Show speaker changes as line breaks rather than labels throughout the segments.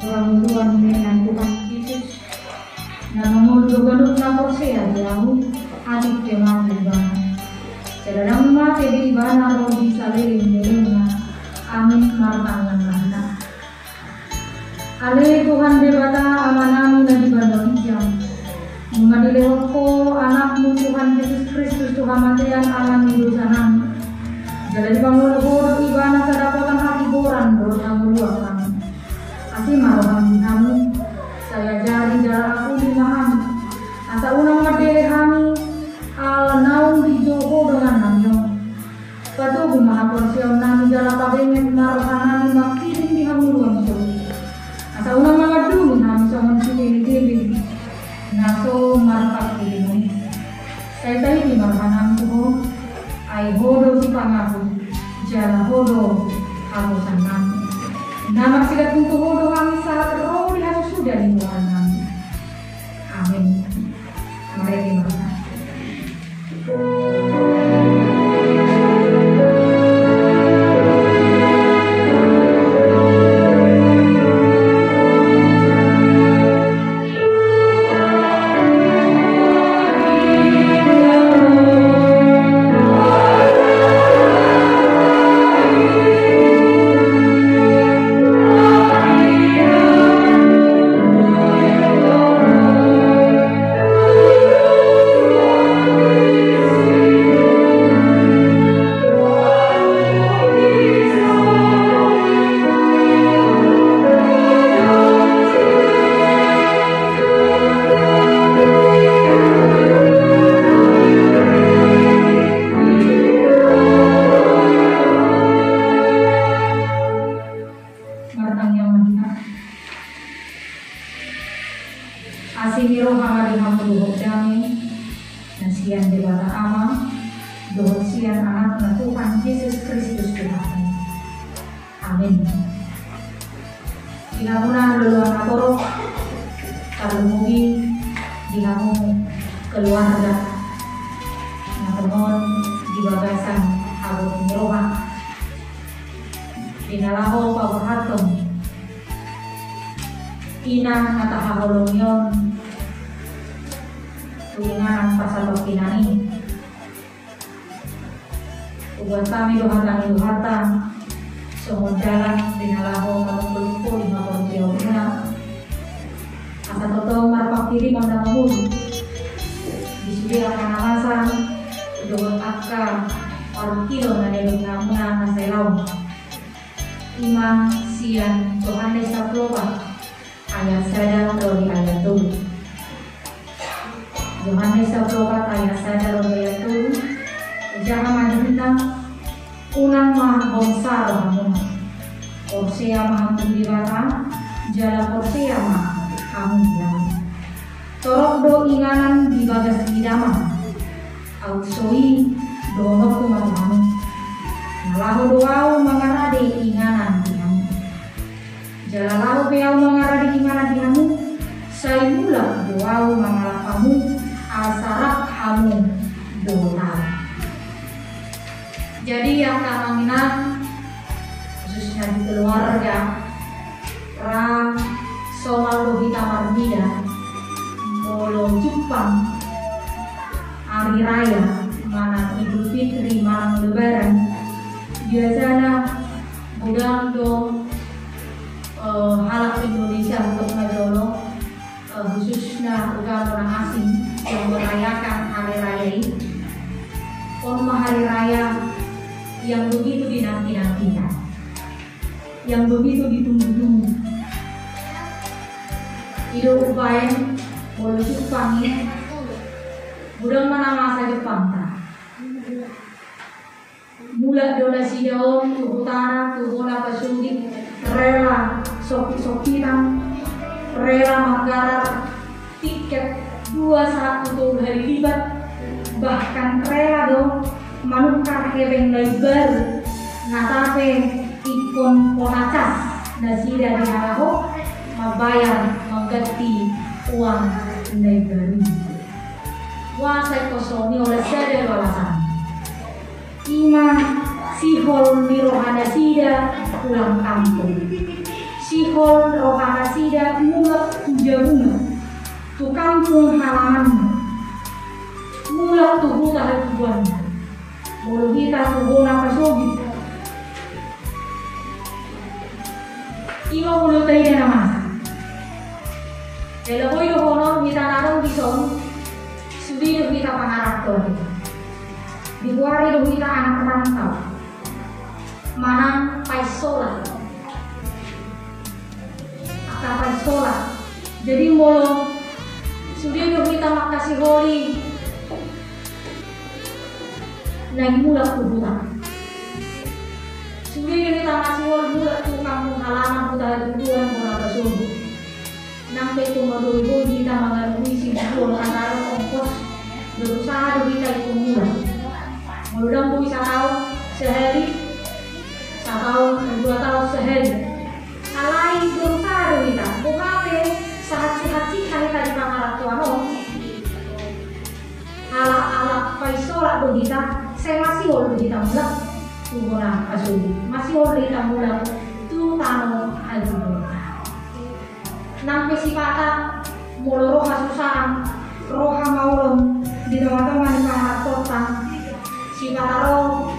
orang Tuhan dengan Tuhan Yesus na mamulog-alog na po siya diyaw adik keman diba jalanang mati di bana rodi saliling na amin martangan na ale Tuhan debata amanami na di bana jam mengadilewat ko anakmu Tuhan Yesus Kristus Tuhan matian alam hidup sanam jalan bangun ibana kedapatan hati boran dosa meluapkan asih maroham kami saya jari jalan aku di maham asa unang madele kami ala naung di Joho dengan namyo patuh maha porsiam nami jalan pabengen maroham nami makirin di hamuluan so asa unang mangadu nami songon sini di naso marpak kiri saya tadi di maroham nami tuh ai hodo si pangaku jalan hodo halusan nami nama sikat untuk hodo kami saat roh di hasil sudah di Tuhan kami amin mari kita
Ima sihol mirohana sida pulang kampung
sihol rohana sida mulak jauhnya tu kampung halamanmu mulak tu buta tujuan bolu kita tu bona pasogi imo bolu tai dana masa ela boy do hono kita narong bison sudi do kita pangarap to dibuari do kita anak rantau manang paisola kapan sholat jadi molo sudah do kita makasih holi naik mula kubuta sudah kita masih holi mula tu kampung halaman kuda tujuan bola basuh nampe tu modul kita mengalami si bol antara ongkos berusaha do kita itu mula mudah tu bisa tahu sehari 1 tahun 2 tahun sehari alai berusaha do kita bukape sahat-sahat hari tadi pangarap tuano ala paisola do kita saya masih hol do kita mulak tubona asuli masih hol do kita mulak tu tano ajudo nampe sifata molo roha susah roha maulon di teman-teman pangarap kota sifata roh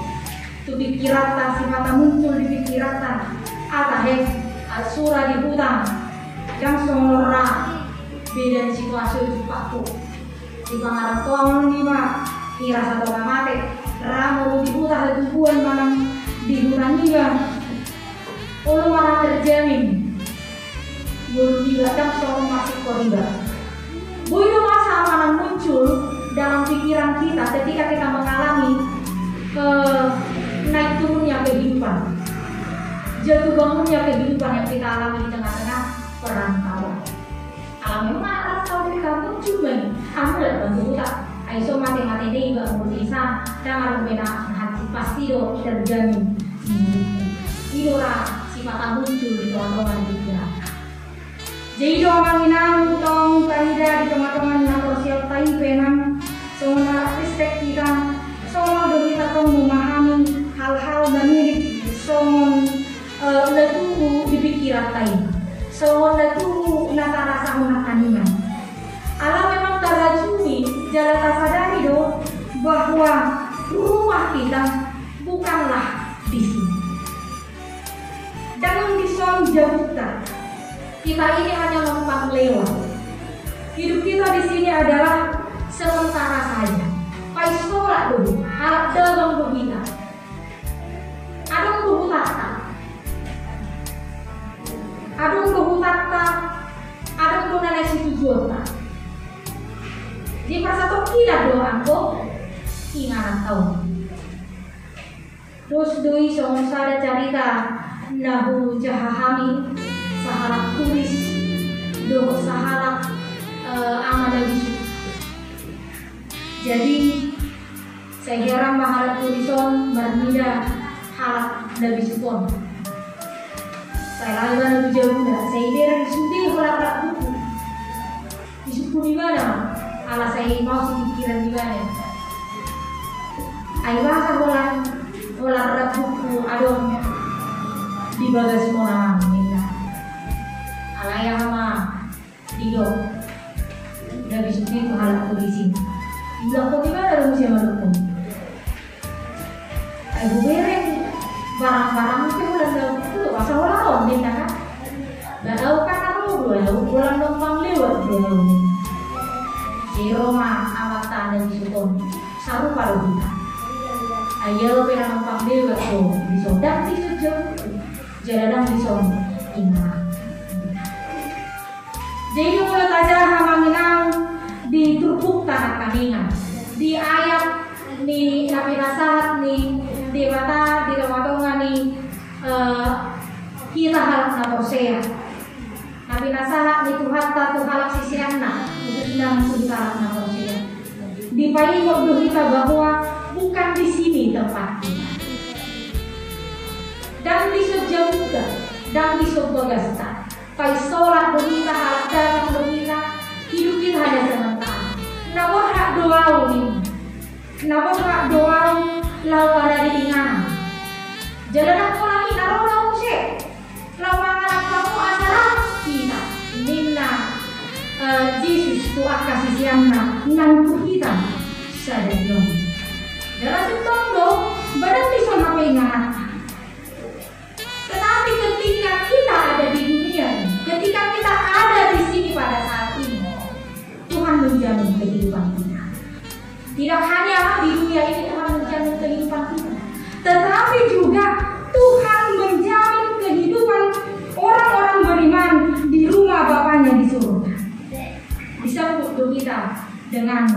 tu pikirata sifata muncul di pikirata atahek surah di hutang jam sonora beda situasi itu paku di pangarap tuang lima kira satu kamate ramu di hutang itu buan manang di hutang juga ulu mana terjamin bulu juga jam sonora masih koriba bulu masa manang muncul dalam pikiran kita ketika kita mengalami naik turunnya kehidupan jatuh bangunnya kehidupan yang kita alami di tengah-tengah perantauan. Alami merantau dari kampung cuma, aku lihat bantu kita. Aiso mati-mati deh gak mau bisa, dan harus beda hati pasti do terjamin. Idora sifat muncul di teman-teman kita. Jadi doang inang tong kanida di teman-teman yang siap tai penang, semua respect kita, semua do kita tong memahami hal-hal dan mirip, semua letuhu di pikiran lain, so letuhu nata rasa hunakaningan. Alam memang tarajui jalan tasadari do bahwa rumah kita bukanlah di sini. Dan di son jauhkan kita ini hanya numpang lewat. Hidup kita di sini adalah sementara saja. Paisola dulu, harap dagang kita. Ada berhutata. Adung berhutata, adung berhutata situ juta. Di persatu kita doang kok, ingat tahu. Terus doi ada cerita nahu jahahami sahalak tulis do sahalak amal bisu. Jadi saya kira mahalak tulison berbeda halak nabi supon. Saya lalu jauh nggak, saya kira disudi hola buku, disuku di mana? Ala saya mau sih pikiran di mana? Ayah hola buku adon di bagas monaman minta. Ala yang sama dido, udah disudi itu halak tulisin. Bilang kok di mana rumusnya maluku? Ayo bereng barang-barang itu udah itu masa orang minta kan? Gak tahu kan aku bulan numpang lewat dulu. Di Roma amat tanda di Sukon saru paru kita. Ayo pernah numpang lewat tuh di Sodak di Sujud jalan di Son Ingat. Jadi mulut aja hamanginang di Turpuk tanah kaningan di ayat ni nabi nasahat ni dewata di ramatongan ni kita halak na Hosea nabi nasahat ni Tuhan halak sisi anak itu sedang kita halak na Hosea di paling kita bahwa bukan di sini tempat kita dan di sejauh juga dan di Sobagasta paisolat berita halak dalam berita hidup kita hanya sementara namun hak doa ini namun hak doa lalu ada diingat jalan aku lagi naruh langsung lawan kamu kasih siangna nan kita sadar dong. Dalam setonggo berarti sama pengat. Tetapi ketika kita ada di dunia, ketika kita ada di sini pada saat ini, Tuhan menjamin kehidupan kita. Tidak hanya di dunia ini Tuhan menjamin kehidupan kita, tetapi juga Tuhan menjamin kehidupan orang-orang beriman di rumah Bapaknya di surga. Disambut kita dengan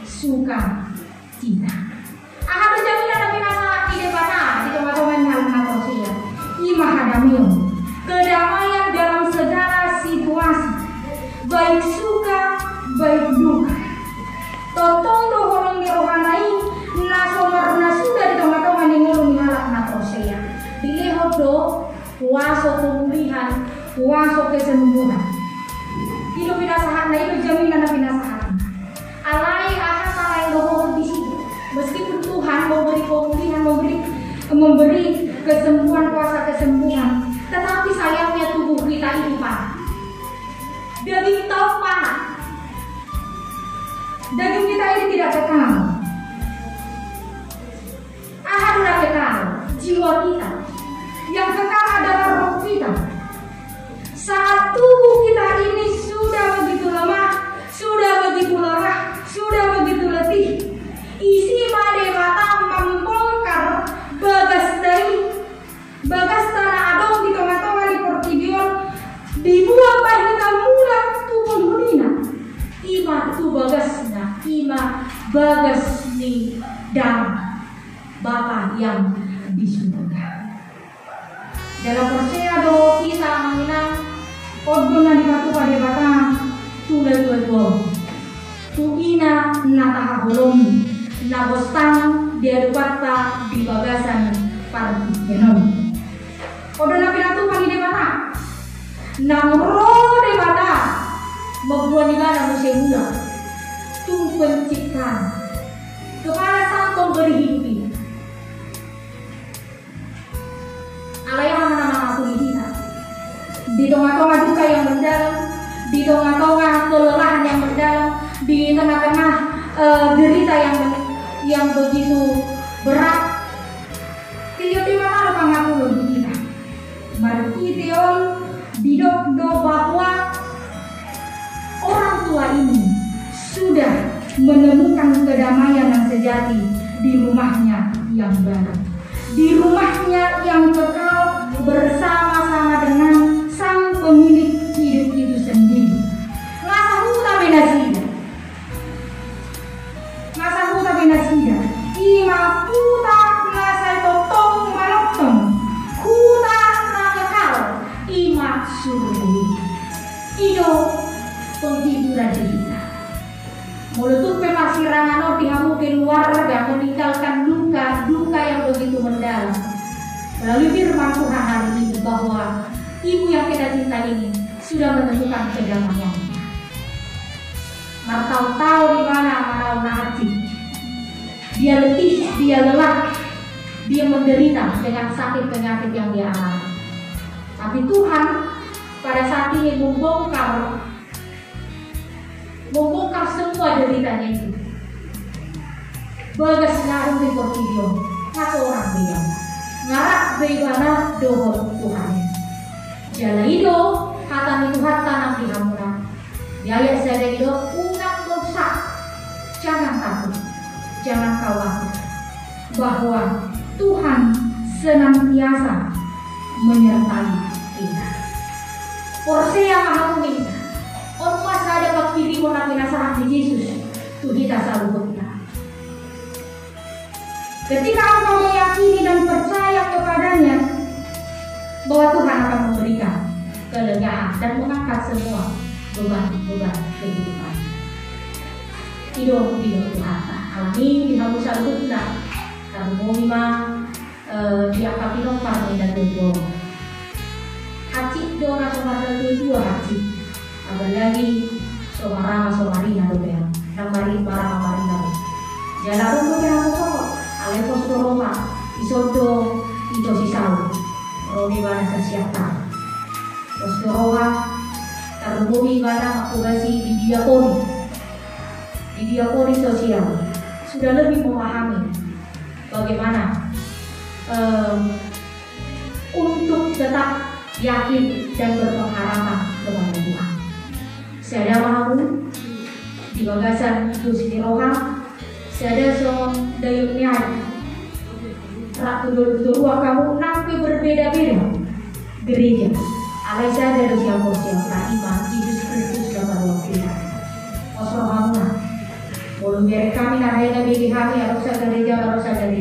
sukacita. Ada jaminan Nabi Nasa di depan di teman-teman yang manusia. Imah hadamil, kedamaian dalam segala situasi, baik suka, baik duka. Totong dohorong mirohanai, nasomarna sudah di teman-teman yang ngulung halak nakosia. Dilihat do, kuasa pemulihan, kuasa kesembuhan. Hidup pinasahan, nah itu jaminan pinasahan. Alai ahad alai dohor di situ. Meskipun Tuhan memberi pemulihan, memberi kesembuhan, kuasa kesembuhan, tetapi sayangnya tubuh kita ini panah. Daging tahu panah. Daging kita ini tidak kekal. Ahad sudah kekal, jiwa kita. Yang kekal adalah roh kita. Saat tubuh kita ini sudah begitu lemah, sudah begitu lelah, sudah begitu letih, isi made mata membongkar bagas tanah adong di tengah-tengah di Portibion, dibuang bahita mula tubuh hulina. Ima tu bagasna, ima bagas ni dan Bapa yang di surga. Dalam persea do kita menginang odona di batu pada batang tulai dua tuina nataha bolong nabostang dia dupata di bagasan parti genom. Odona pinatu pagi di mana? Nangro di mana? Membuat di mana musim muda? Tu penciptaan kepada sang pemberi hidup ini. Alayahan nama aku kita. Di tengah-tengah duka yang mendalam, di tengah-tengah kelelahan yang mendalam, di tengah-tengah derita yang begitu berat, tiba-tiba ada pengakuan kita. Mari kita bidok do bahwa orang tua ini sudah menemukan kedamaian yang sejati di rumahnya yang baru, di rumahnya yang kekal bersama-sama dengan sang pemilik hidup itu sendiri. Ngasahu tapi nasida, ima kuta ngasai totong malotong, kuta nakekal, ima surui. Ido penghiburan kita. Menutup pemasirangan dihamu keluarga, meninggalkan duka yang begitu mendalam. Melalui firman Tuhan hari ini bahwa ibu yang kita cinta ini sudah menemukan kedamaian. Martau tahu di mana marau hati. Dia letih, dia lelah, dia menderita dengan sakit penyakit yang dia alami. Tapi Tuhan pada saat ini membongkar semua deritanya itu. Bagas narung di Portibion, satu orang beda. Ngarak bebana dohor Tuhan. Jala ido kata itu tanam di hamura. Biaya saya ido unang dosa. Jangan takut, jangan khawatir bahwa Tuhan senantiasa menyertai kita. Porsea maha kita. Ormas ada pakpili mo na pinasahan ni Yesus. Tuhita sa lubot kita. Ketika engkau meyakini dan percaya kepadanya bahwa Tuhan akan memberikan kelegaan dan mengangkat semua beban-beban kehidupan. Hidup Tuhan. Alami dihabusan kita. Kamu mau diangkat partai dan tujuh. Haji dora somar tujuh haji. Apalagi somarina doya. Namari para marina. Jalan untuk yang sosok. Alepos doroma, isodo, ito si Saul. Romi bana sa siyata. Pos doroha, karubumi bana makugasi di diakon. di diakoni sosial sudah lebih memahami bagaimana untuk tetap yakin dan berpengharapan kepada Tuhan. Saya mau di bagasan itu sini roha, saya so dayungnya ratu dulu kamu nanti berbeda-beda gereja. Alai saya dari siapa iman Yesus Kristus dalam waktu kita. Osro kamu boleh biar kami narayana bagi kami harus dari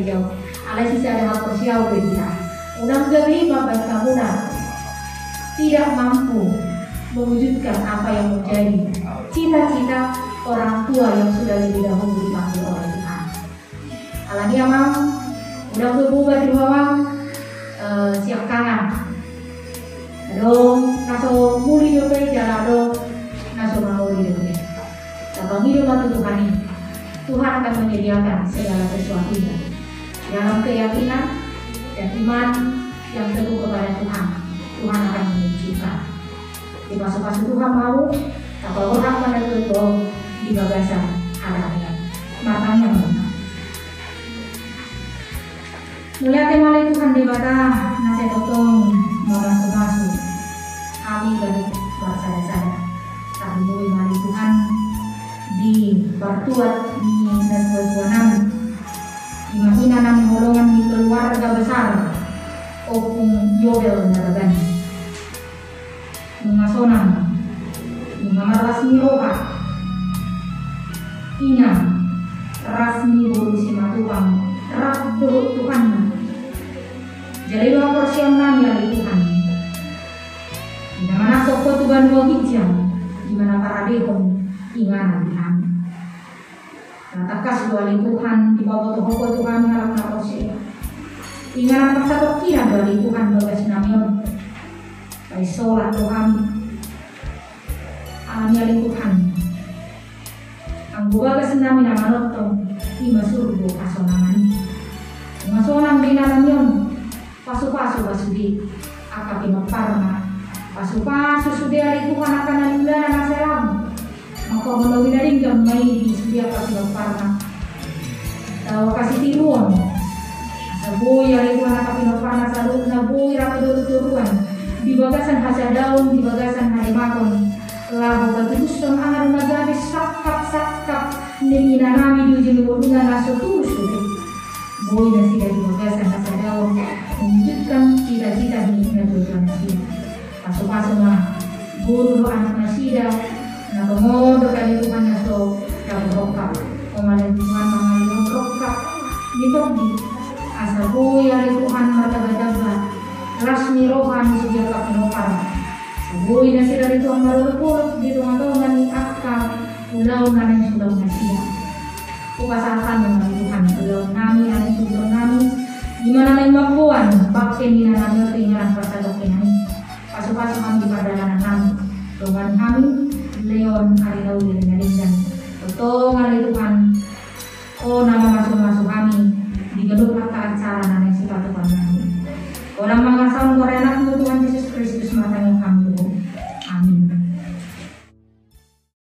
jauh. Alai sisa ada hal persiau kita. Unang gabi babat kamu tidak mampu mewujudkan apa yang menjadi cita-cita orang tua yang sudah lebih dahulu dipanggil oleh Tuhan. Alani amang udah berubah di bawah siap kangen. Dong, naso muli juga jalan dong, naso mau hidup. Kalau hidup mati Tuhan ini, Tuhan akan menyediakan segala sesuatunya dalam keyakinan dan iman yang teguh kepada Tuhan. Tuhan akan menunjukkan. Di masa-masa Tuhan mau, kalau orang pada tuh di bagasan arahnya, matanya benar. Melihat temali Tuhan di bata, nasi totong masuk kami dari bersada-sada. Kami boleh mali Tuhan di pertuat di dan pertuanan di mahina nang golongan di keluarga besar opung Yobel naragan mengasonang mengamar rasmi roha ina rasmi bulu si matupang rak Tuhan jadi doa porsiam nami ali Tuhan di mana soko Tuhan dua hijau di mana para dehong inganan kami natakas doa Tuhan di bawah Tuhan halang na porsiam inganan pasapok kira dari Tuhan bagas namion kay solat Tuhan alami alin Tuhan ang bubagas namin na manotong imasurbo kasonangan masonang din naman yun paso-paso basudi akapin magparma paso-paso sudi alin Tuhan akan nalinglanan na salam magpamulawin na rin gamay di sudi akapin magparma tawa kasi tiruan Nabuhi ari Tuhan kapinopana sa loob na buhi rapiduluturuan di bagasan hasa daun di bagasan halimakon labo batuguston ang araw na gabi sakap ni inanami di ujung ulungan na sutusuri buhi na sila di bagasan hasa daun menunjukkan cita-cita ni natutuan na sila paso-paso na guru anak na sila na tumodo kali Tuhan na so rokap umalan Tuhan mga rokap nitong di asa buhay ari Tuhan matagadaga rasmi rohan sugya kapinopara sa buhay na sila rito ang marulupulot dito ang taongan ni Akka ulaw na ng sulaw na siya upasakan ng mga Tuhan ulaw namin ang sulaw namin di mana na yung mabuwan bakit hindi na namin